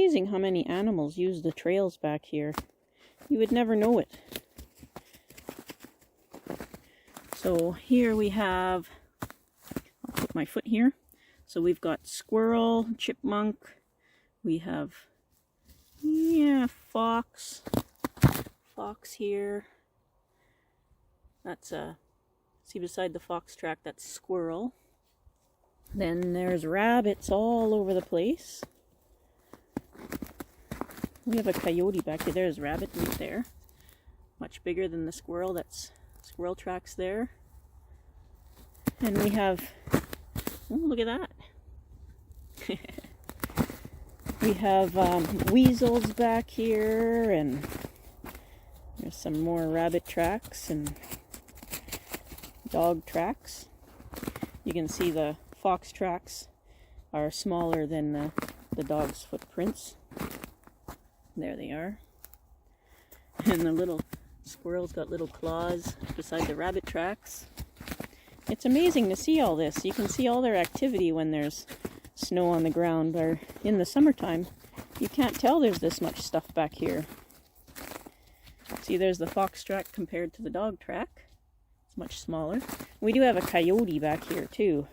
amazing how many animals use the trails back here. You would never know it. So here we have, I'll put my foot here. So we've got squirrel, chipmunk, we have, yeah, fox here. That's see beside the fox track, that's squirrel. Then there's rabbits all over the place. We have a coyote back here. There's a rabbit right there. Much bigger than the squirrel. That's squirrel tracks there. And we have, oh, look at that. We have weasels back here, and there's some more rabbit tracks and dog tracks. You can see the fox tracks are smaller than the dog's footprints. There they are. And the little squirrel's got little claws beside the rabbit tracks. It's amazing to see all this. You can see all their activity when there's snow on the ground, or in the summertime. You can't tell there's this much stuff back here. See, there's the fox track compared to the dog track. It's much smaller. We do have a coyote back here too,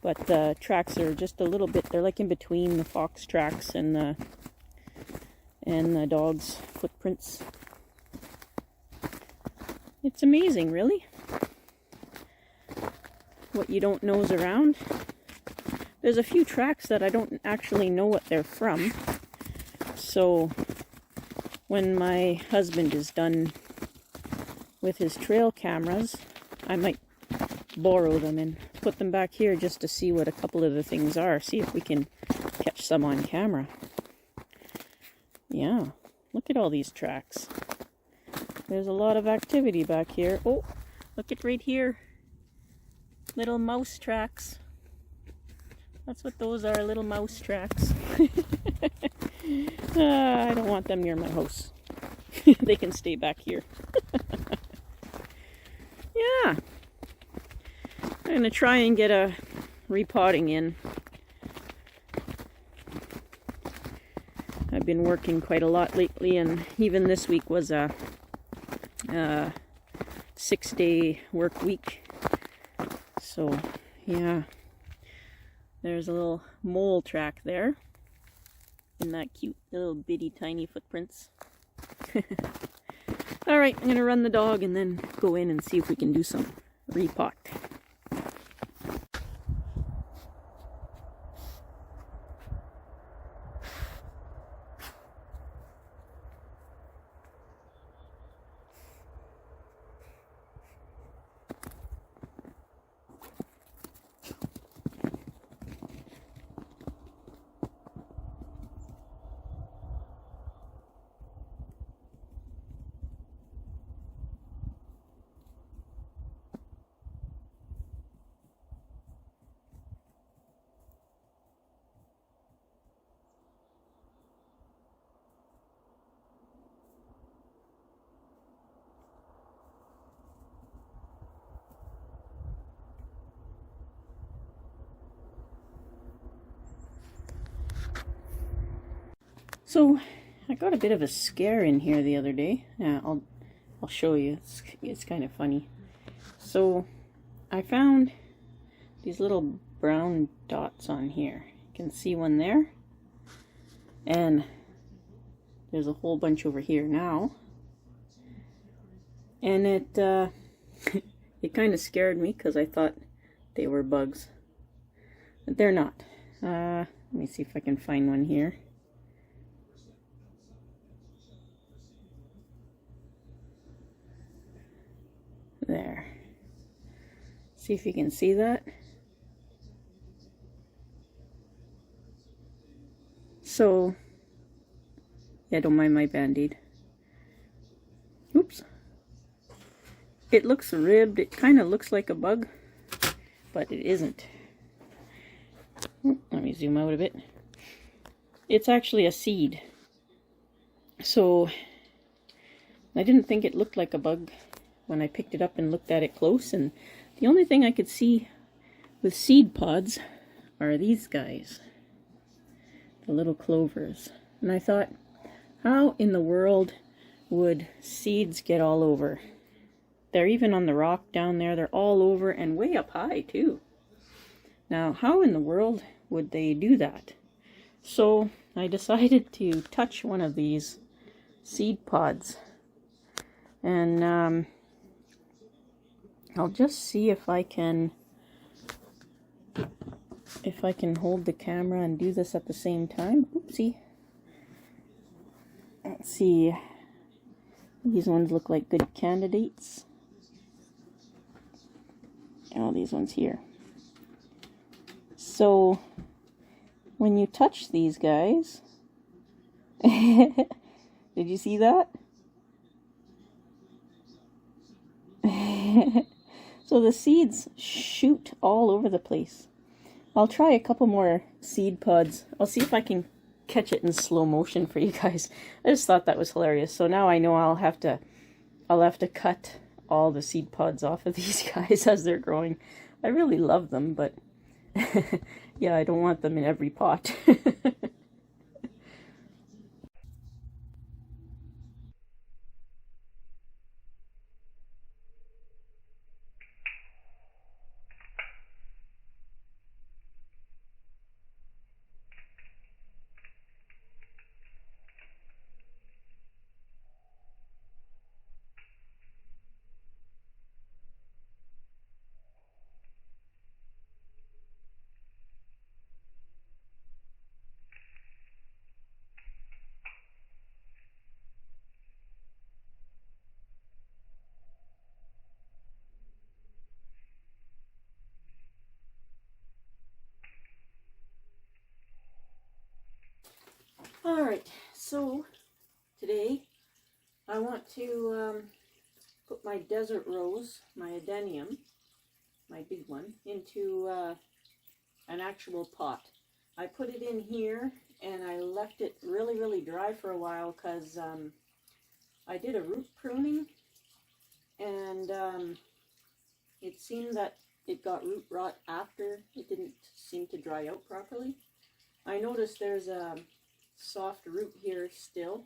but the tracks are just a little bit, they're like in between the fox tracks and the dog's footprints. It's amazing, really, what you don't know is around. There's a few tracks that I don't actually know what they're from. So when my husband is done with his trail cameras, I might borrow them and put them back here just to see what a couple of the things are. See if we can catch some on camera. Yeah, look at all these tracks. There's a lot of activity back here. Oh, look at right here. Little mouse tracks. That's what those are, little mouse tracks. I don't want them near my house. They can stay back here. Yeah. I'm going to try and get a repotting in. I've been working quite a lot lately, and even this week was a 6-day work week. So, yeah. There's a little mole track there. Isn't that cute? Little bitty tiny footprints. Alright, I'm going to run the dog and then go in and see if we can do some repot. So, I got a bit of a scare in here the other day. I'll show you. It's kind of funny. So, I found these little brown dots on here. You can see one there. And there's a whole bunch over here now. And it it kind of scared me because I thought they were bugs. But they're not. Let me see if I can find one here. There. See if you can see that. So, yeah, don't mind my band-aid. Oops. It looks ribbed. It kind of looks like a bug, but it isn't. Let me zoom out a bit. It's actually a seed. So, I didn't think it looked like a bug when I picked it up and looked at it close, and the only thing I could see with seed pods are these guys, the little clovers. And I thought, how in the world would seeds get all over? They're even on the rock down there. They're all over and way up high too. Now, how in the world would they do that? So I decided to touch one of these seed pods. And I'll just see if I can hold the camera and do this at the same time. Oopsie. Let's see. These ones look like good candidates. Oh, these ones here. So, when you touch these guys, did you see that? So the seeds shoot all over the place. I'll try a couple more seed pods. I'll see if I can catch it in slow motion for you guys. I just thought that was hilarious. So now I know I'll have to cut all the seed pods off of these guys as they're growing. I really love them, but yeah, I don't want them in every pot. Alright, so today I want to put my desert rose, my adenium, my big one, into an actual pot. I put it in here and I left it really dry for a while because I did a root pruning and it seemed that it got root rot after. It didn't seem to dry out properly. I noticed there's a soft root here still,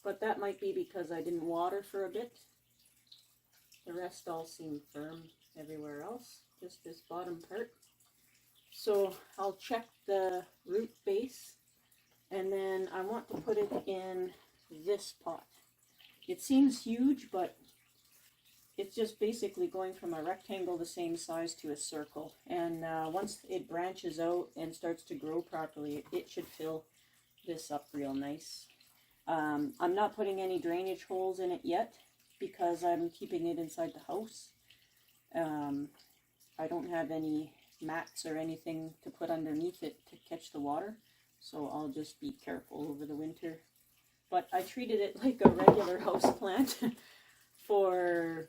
but that might be because I didn't water for a bit. The rest all seem firm everywhere else, just this bottom part. So I'll check the root base, and then I want to put it in this pot. It seems huge, but it's just basically going from a rectangle the same size to a circle. And once it branches out and starts to grow properly, it should fill this up real nice. I'm not putting any drainage holes in it yet because I'm keeping it inside the house. I don't have any mats or anything to put underneath it to catch the water, so I'll just be careful over the winter. But I treated it like a regular house plant for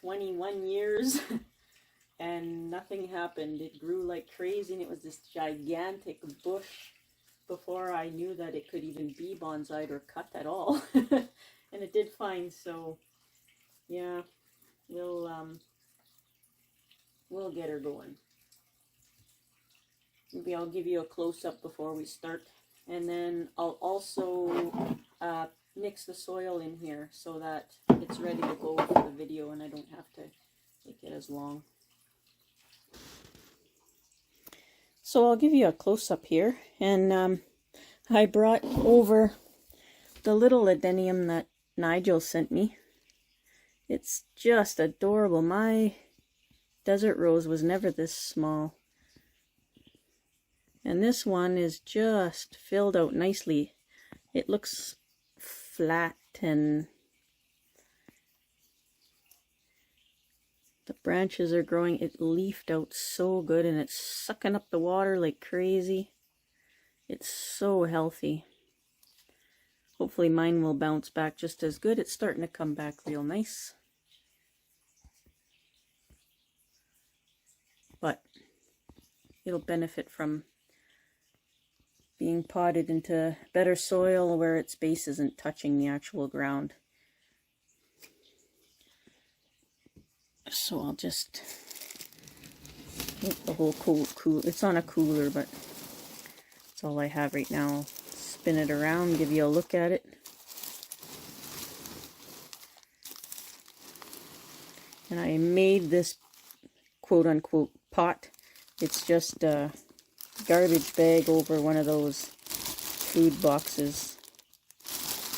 21 years and nothing happened. It grew like crazy and it was this gigantic bush before I knew that it could even be bonsai'd or cut at all. And it did fine, so yeah, we'll get her going. Maybe I'll give you a close-up before we start, and then I'll also mix the soil in here so that it's ready to go for the video and I don't have to make it as long. So I'll give you a close-up here, and I brought over the little adenium that Nigel sent me. It's just adorable. My desert rose was never this small. And this one is just filled out nicely. It looks flat and the branches are growing. It leafed out so good and it's sucking up the water like crazy. It's so healthy. Hopefully mine will bounce back just as good. It's starting to come back real nice. But it'll benefit from being potted into better soil where its base isn't touching the actual ground. So I'll just get the whole cool. It's on a cooler, but that's all I have right now. spin it around, give you a look at it. And I made this quote-unquote pot. It's just a garbage bag over one of those food boxes.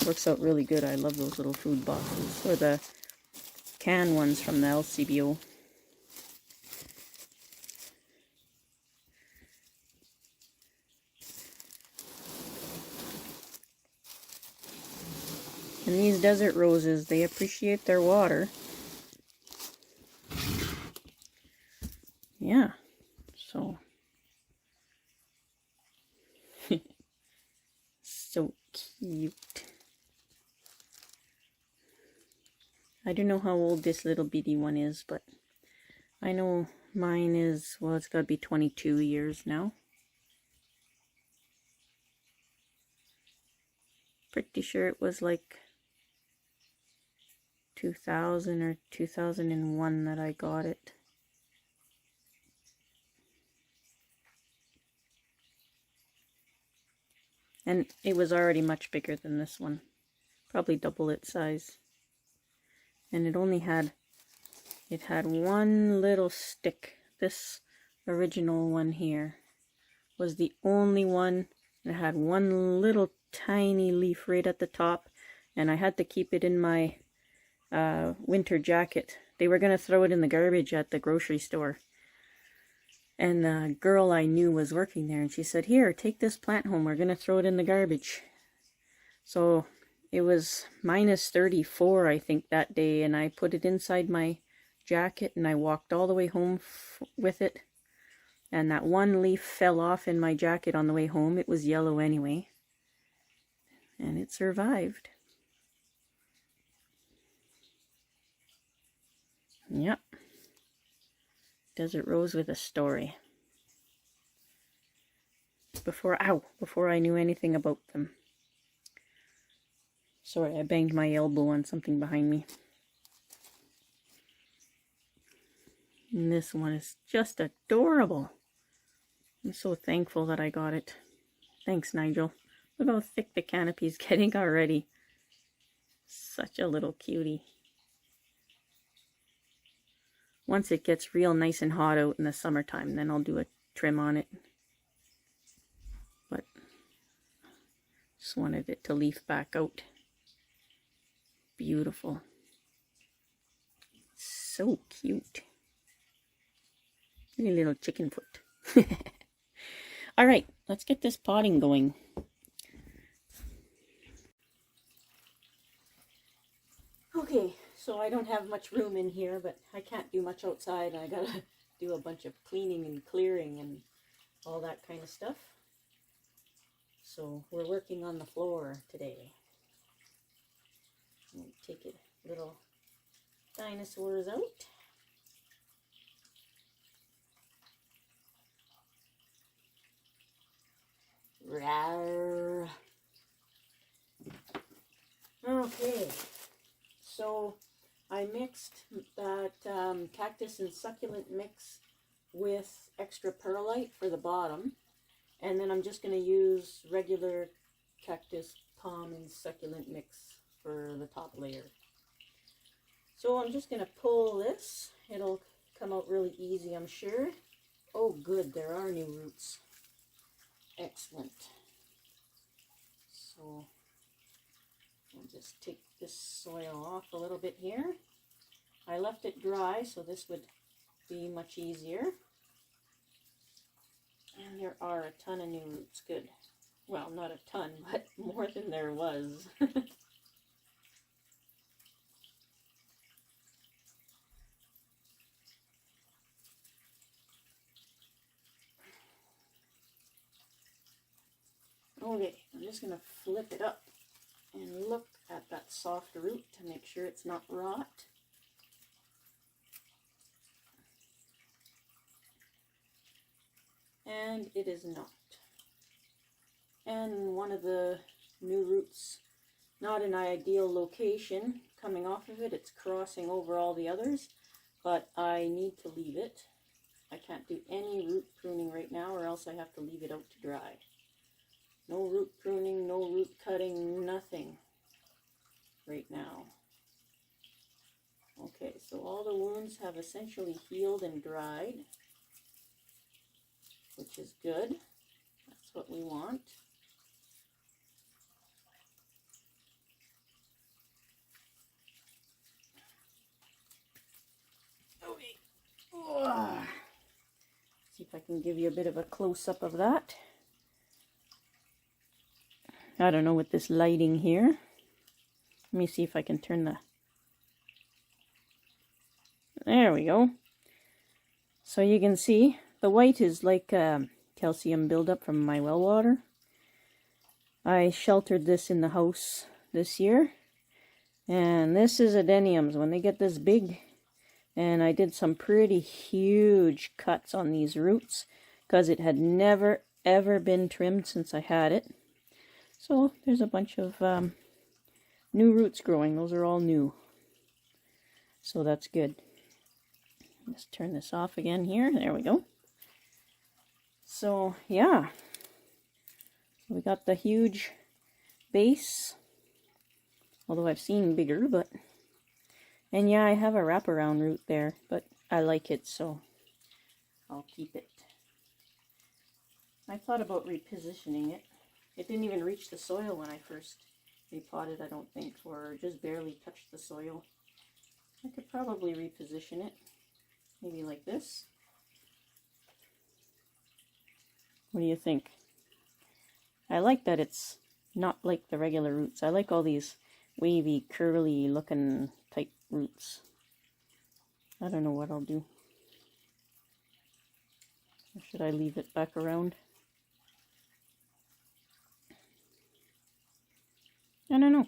Works out really good. I love those little food boxes, or the can ones from the LCBO. And these desert roses, they appreciate their water. Yeah, so so cute. I don't know how old this little bitty one is, but I know mine is, well, it's got to be 22 years now. Pretty sure it was like 2000 or 2001 that I got it. And it was already much bigger than this one. Probably double its size. And it only had, it had one little stick. This original one here was the only one. It had one little tiny leaf right at the top. And I had to keep it in my winter jacket. They were going to throw it in the garbage at the grocery store. And the girl I knew was working there, and she said, "Here, take this plant home. We're going to throw it in the garbage." So it was minus 34, I think, that day, and I put it inside my jacket, and I walked all the way home with it. And that one leaf fell off in my jacket on the way home. It was yellow anyway. And it survived. Yep. Desert rose with a story. Before I knew anything about them. Sorry, I banged my elbow on something behind me. And this one is just adorable. I'm so thankful that I got it. Thanks, Nigel. Look how thick the canopy's getting already. Such a little cutie. Once it gets real nice and hot out in the summertime, then I'll do a trim on it. But just wanted it to leaf back out. Beautiful. So cute. Look at little chicken foot. Alright, let's get this potting going. Okay, so I don't have much room in here, but I can't do much outside. I gotta do a bunch of cleaning and clearing and all that kind of stuff. So we're working on the floor today. Take it, little dinosaurs out. Rawr. Okay, so I mixed that cactus and succulent mix with extra perlite for the bottom, and then I'm just going to use regular cactus, palm, and succulent mix for the top layer. So I'm just going to pull this. It'll come out really easy, I'm sure. Oh good, there are new roots. Excellent. So I'll just take this soil off a little bit here. I left it dry, so this would be much easier. And there are a ton of new roots. Good. Well, not a ton, but more than there was. Okay, I'm just going to flip it up and look at that soft root to make sure it's not rot. And it is not. And one of the new roots, not an ideal location coming off of it, it's crossing over all the others, but I need to leave it. I can't do any root pruning right now, or else I have to leave it out to dry. No root pruning, no root cutting, nothing right now. Okay, so all the wounds have essentially healed and dried, which is good. That's what we want. Okay. Oh. See if I can give you a bit of a close-up of that. I don't know with this lighting here. Let me see if I can turn the... There we go. So you can see the white is like calcium buildup from my well water. I sheltered this in the house this year. And this is adeniums when they get this big. And I did some pretty huge cuts on these roots because it had never ever been trimmed since I had it. So there's a bunch of new roots growing. Those are all new. So that's good. Let's turn this off again here. There we go. So yeah. We got the huge base. Although I've seen bigger, but... And yeah, I have a wraparound root there, but I like it, so I'll keep it. I thought about repositioning it. It didn't even reach the soil when I first repotted, I don't think, or just barely touched the soil. I could probably reposition it, maybe like this. What do you think? I like that it's not like the regular roots. I like all these wavy, curly looking type roots. I don't know what I'll do. Or should I leave it back around? I don't know.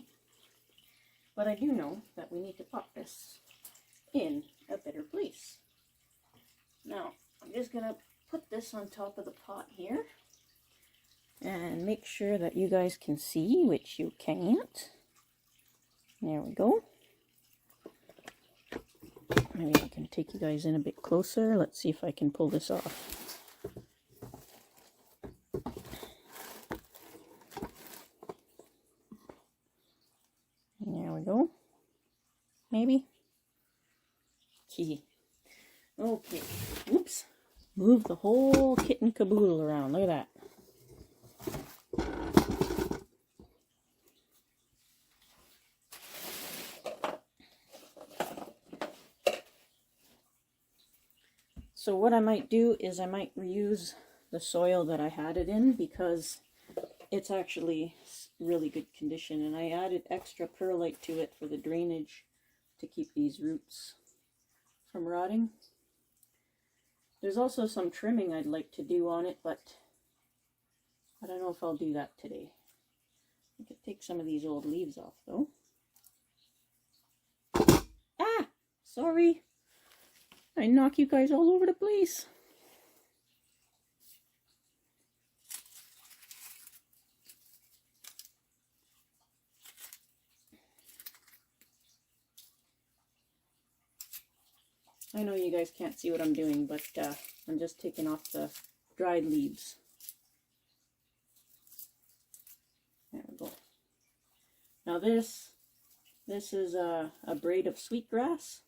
But I do know that we need to pop this in a better place. Now, I'm just going to put this on top of the pot here. And make sure that you guys can see, which you can't. There we go. Maybe I can take you guys in a bit closer. Let's see if I can pull this off. There we go. Maybe. Key. Okay. Oops. Move the whole kit and caboodle around. Look at that. So what I might do is I might reuse the soil that I had it in because it's actually really good condition, and I added extra perlite to it for the drainage to keep these roots from rotting. There's also some trimming I'd like to do on it, but I don't know if I'll do that today. I could take some of these old leaves off though. Ah! Sorry! I knock you guys all over the place. I know you guys can't see what I'm doing, but I'm just taking off the dried leaves. There we go. Now this is a braid of sweetgrass,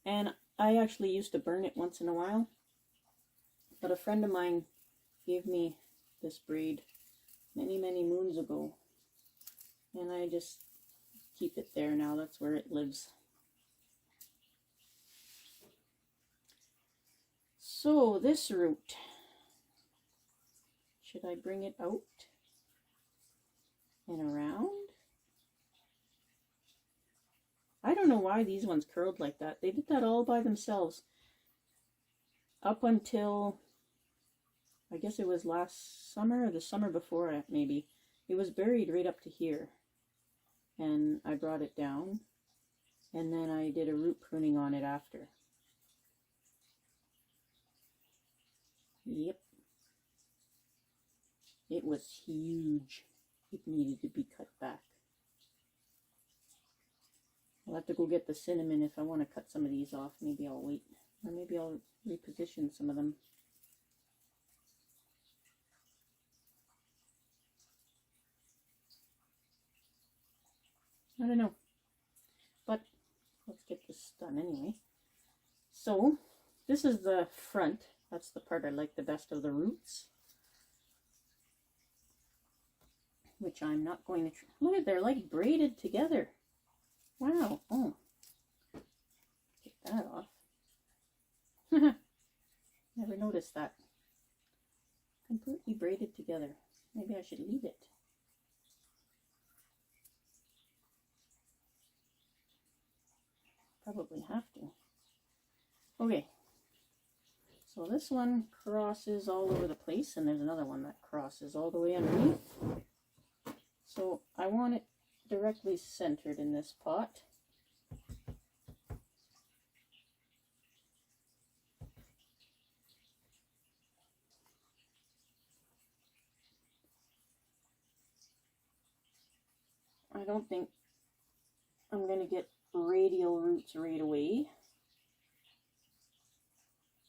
and I actually used to burn it once in a while, but a friend of mine gave me this braid many moons ago, and I just keep it there now. That's where it lives. So this root, should I bring it out and around? I don't know why these ones curled like that. They did that all by themselves up until, I guess it was last summer or the summer before it, maybe. It was buried right up to here, and I brought it down, and then I did a root pruning on it after. Yep. It was huge. It needed to be cut back. I'll have to go get the cinnamon if I want to cut some of these off. Maybe I'll wait. Or maybe I'll reposition some of them. I don't know. But let's get this done anyway. So this is the front. That's the part I like the best of the roots. Which I'm not going to... Look at, they're like braided together. Wow. Oh. Get that off. Never noticed that. Completely braided together. Maybe I should leave it. Probably have to. Okay. So this one crosses all over the place, and there's another one that crosses all the way underneath. So I want it directly centered in this pot. I don't think I'm going to get radial roots right away.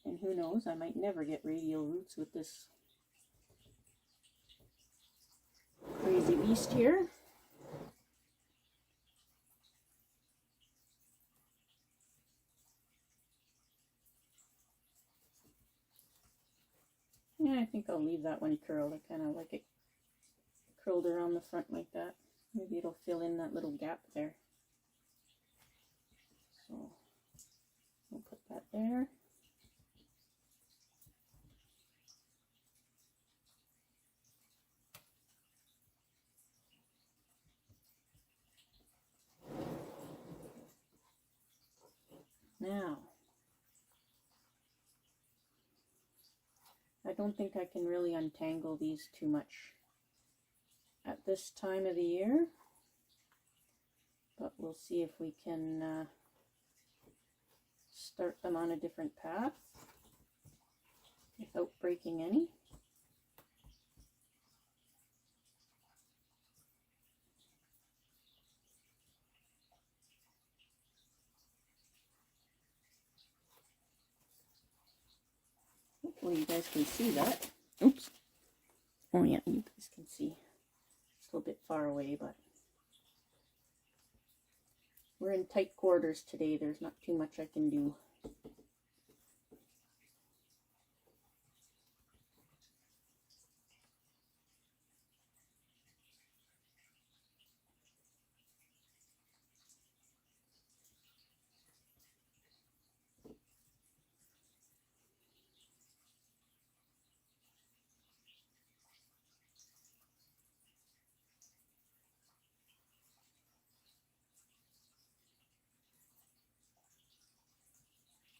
And who knows, I might never get radial roots with this crazy beast here. Yeah, I think I'll leave that one curled. I kind of like it curled around the front like that. Maybe it'll fill in that little gap there. So we'll put that there. Now, I don't think I can really untangle these too much at this time of the year, but we'll see if we can start them on a different path without breaking any. Hopefully you guys can see that. Oops. Oh yeah, you guys can see. It's a little bit far away, but we're in tight quarters today. There's not too much I can do.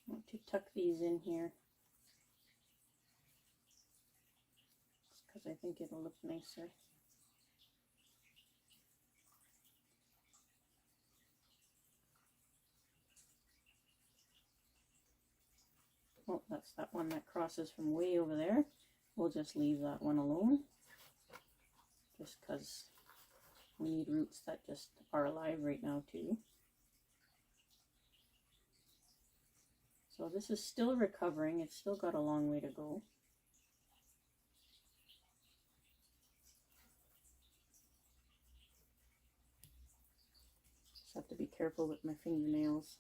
I want to tuck these in here just because I think it'll look nicer. Oh, that's that one that crosses from way over there. We'll just leave that one alone just because we need roots that just are alive right now too. So this is still recovering. It's still got a long way to go. Just have to be careful with my fingernails.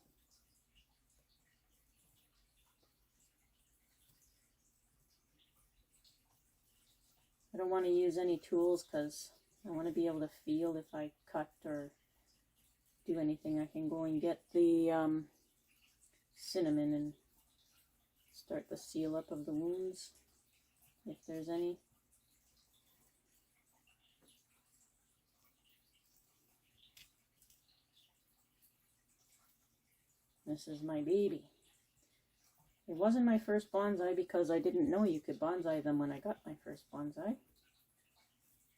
I don't want to use any tools because I want to be able to feel if I cut or do anything. I can go and get the cinnamon and start the seal up of the wounds if there's any. This is my baby. It wasn't my first bonsai because I didn't know you could bonsai them when I got my first bonsai.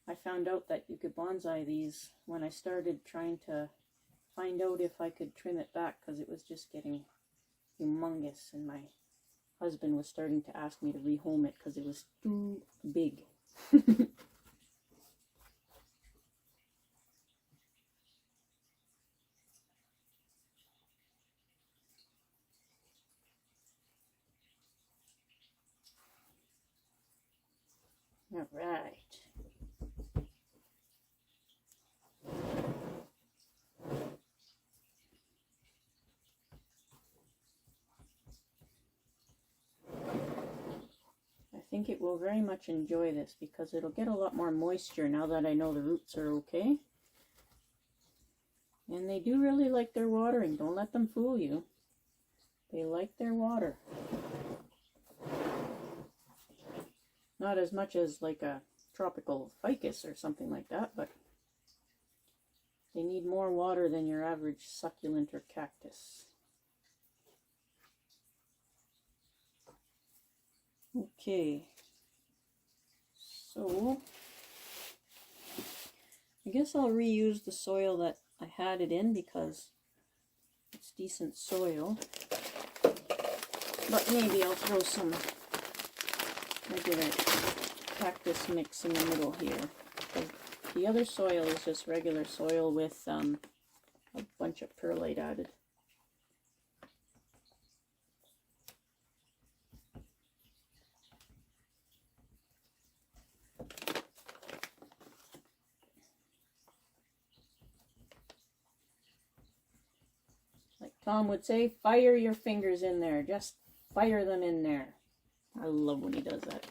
I found out that you could bonsai these when I started trying to find out if I could trim it back because it was just getting humongous, and my husband was starting to ask me to rehome it because it was too big. All right. think it will very much enjoy this because it'll get a lot more moisture now that I know the roots are okay. And they do really like their watering. Don't let them fool you. They like their water. Not as much as like a tropical ficus or something like that, but they need more water than your average succulent or cactus. Okay, so I guess I'll reuse the soil that I had it in because it's decent soil. But maybe I'll throw some regular cactus mix in the middle here. The other soil is just regular soil with a bunch of perlite added. Like Tom would say, fire your fingers in there. Just fire them in there. I love when he does that.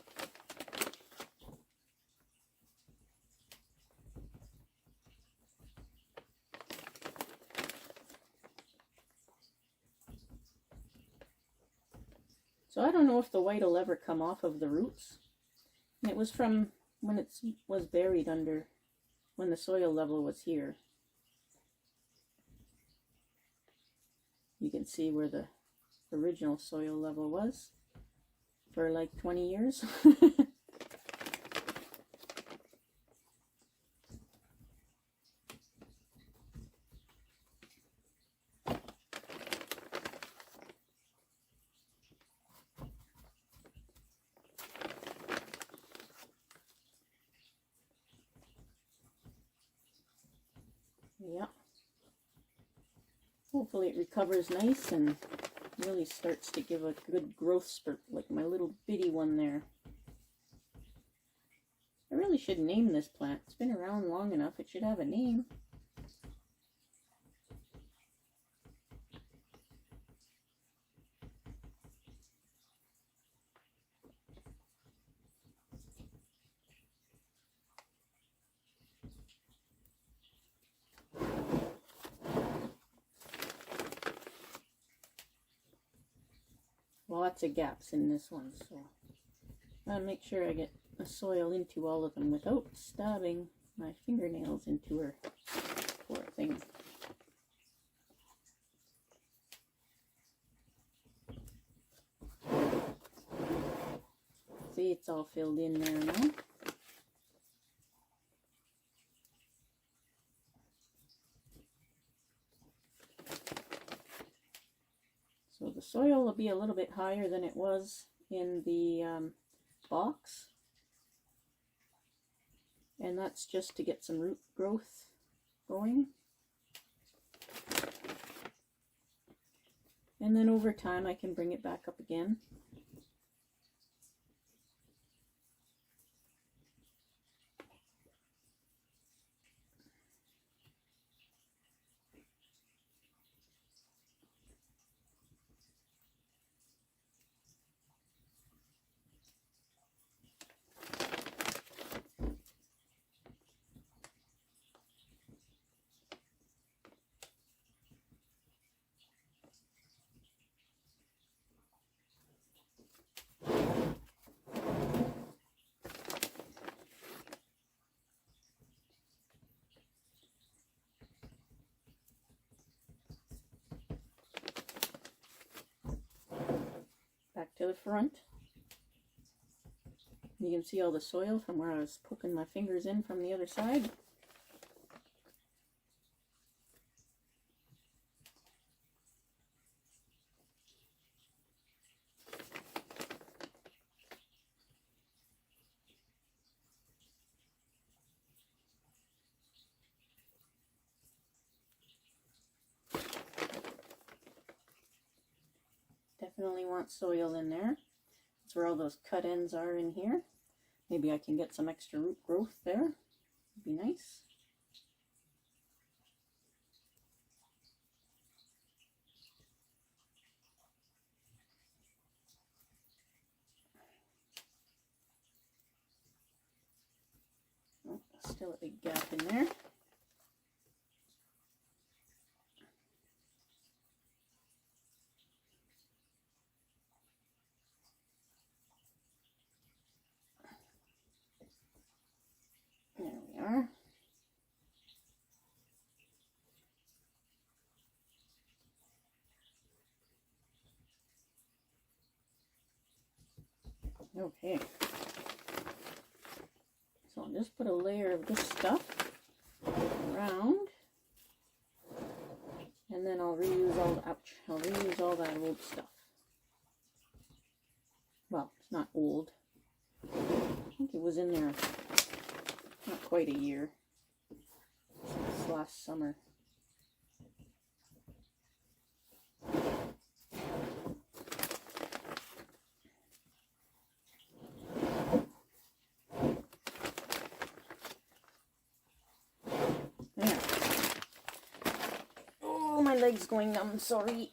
So I don't know if the white will ever come off of the roots. And it was from when it was buried under, when the soil level was here. You can see where the original soil level was for like 20 years. Yeah. Hopefully it recovers nice and really starts to give a good growth spurt, like my little bitty one there. I really should name this plant. It's been around long enough. It should have a name. Lots of gaps in this one, so I'll make sure I get the soil into all of them without stabbing my fingernails into her. Poor thing. See, it's all filled in there now. So the soil will be a little bit higher than it was in the box. And that's just to get some root growth going. And then over time I can bring it back up again. Back to the front. You can see all the soil from where I was poking my fingers in from the other side. Definitely want soil in there. That's where all those cut ends are in here. Maybe I can get some extra root growth there. Would be nice. Still a big gap in there. There we are. Okay. So I'll just put a layer of this stuff around, and then I'll reuse all that old stuff. Well, it's not old. I think it was in there not quite a year, since last summer. There. Oh, my leg's going numb, sorry.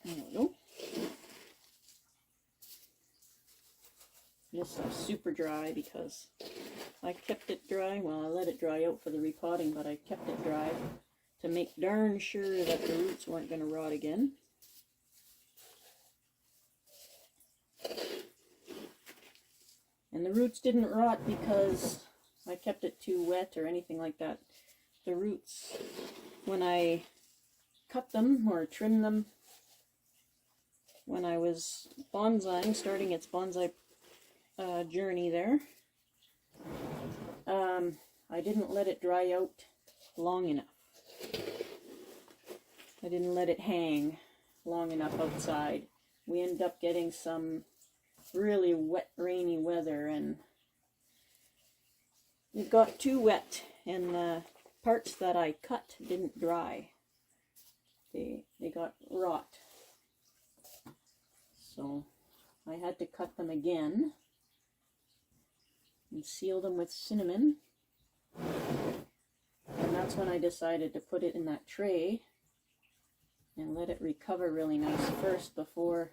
There we go. This is super dry because I kept it dry. Well, I let it dry out for the repotting, but I kept it dry to make darn sure that the roots weren't going to rot again. And the roots didn't rot because I kept it too wet or anything like that. The roots, when I cut them or trimmed them, when I was bonsaiing, starting its bonsai journey there, I didn't let it dry out long enough. I didn't let it hang long enough outside. We ended up getting some really wet, rainy weather, and it got too wet, and the parts that I cut didn't dry. They got rot. So I had to cut them again and seal them with cinnamon. And that's when I decided to put it in that tray and let it recover really nice first before,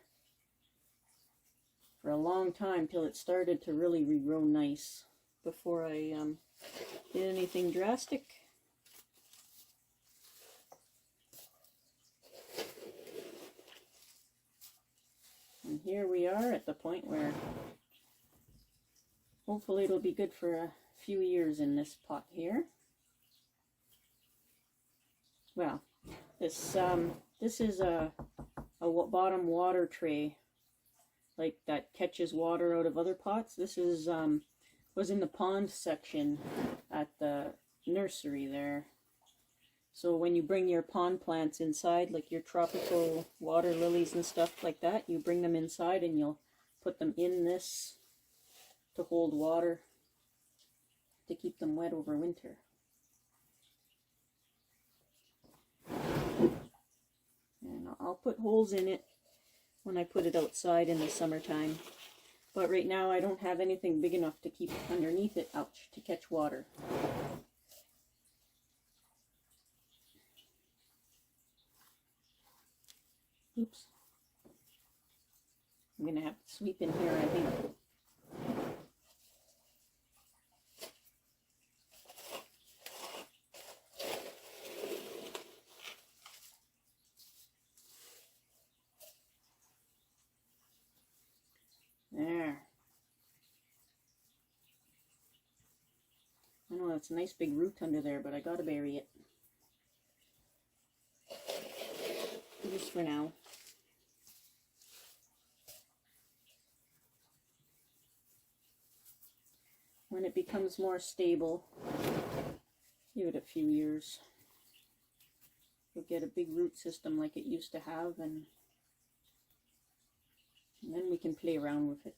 for a long time, till it started to really regrow nice, before I did anything drastic. And here we are at the point where hopefully it'll be good for a few years in this pot here. Well, this is a bottom water tray, like that catches water out of other pots. This is was in the pond section at the nursery there. So when you bring your pond plants inside, like your tropical water lilies and stuff like that, you bring them inside and you'll put them in this to hold water to keep them wet over winter. And I'll put holes in it when I put it outside in the summertime. But right now I don't have anything big enough to keep underneath it, ouch, to catch water. Oops. I'm going to have to sweep in here, I think. There. I know that's a nice big root under there, but I gotta bury it. Just for now. When it becomes more stable, give it a few years, you'll get a big root system like it used to have, and then we can play around with it.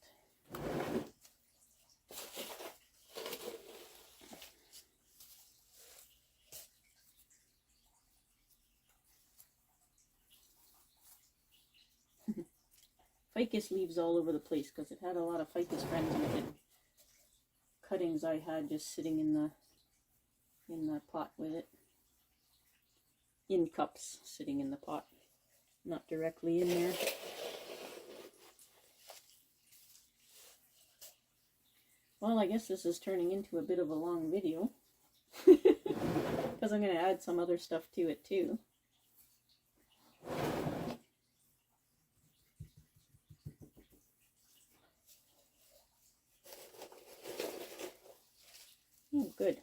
Ficus leaves all over the place because it had a lot of ficus friends with it. Cuttings I had just sitting in the pot with it. In cups sitting in the pot, not directly in there. Well, I guess this is turning into a bit of a long video. Because I'm going to add some other stuff to it too. Oh, good.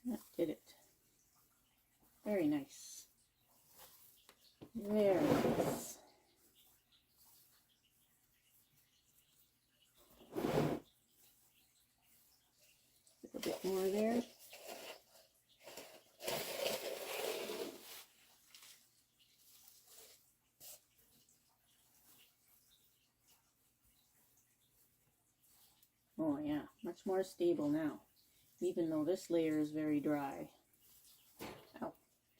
That did it. Very nice. Very nice. A bit more there. Oh yeah, much more stable now, even though this layer is very dry. Ow,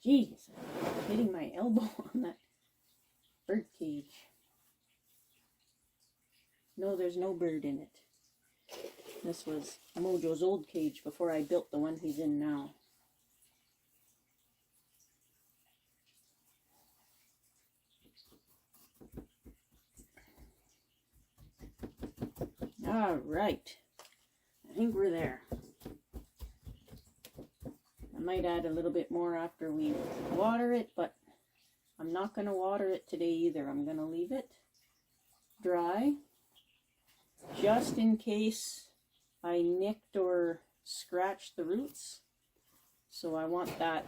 jeez, I'm hitting my elbow on that bird cage. No, there's no bird in it. This was Mojo's old cage before I built the one he's in now. All right, I think we're there. I might add a little bit more after we water it, but I'm not going to water it today either. I'm going to leave it dry, just in case I nicked or scratched the roots. So I want that,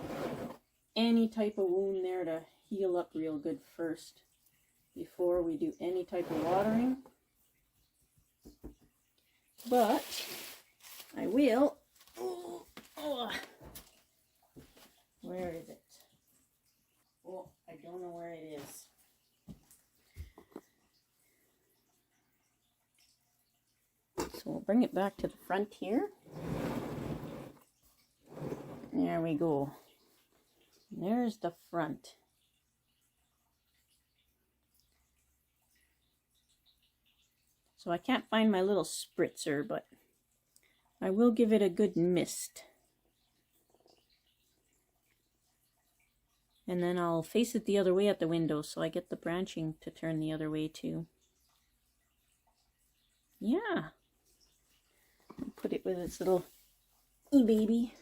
any type of wound there to heal up real good first before we do any type of watering. But I will, where is it? Oh, I don't know where it is. So we'll bring it back to the front here. There we go. There's the front. So I can't find my little spritzer, but I will give it a good mist. And then I'll face it the other way at the window so I get the branching to turn the other way too. Yeah. Put it with its little baby.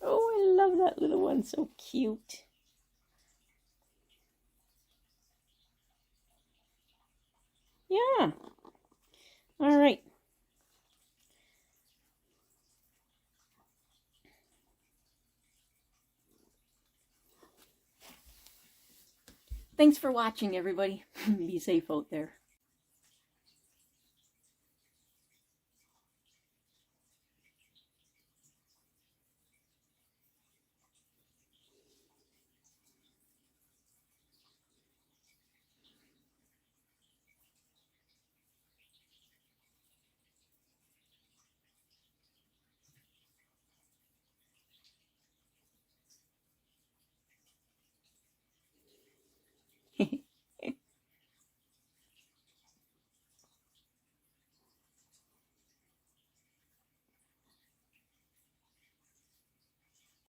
Oh, I love that little one, so cute. Yeah. All right. Thanks for watching, everybody. Be safe out there.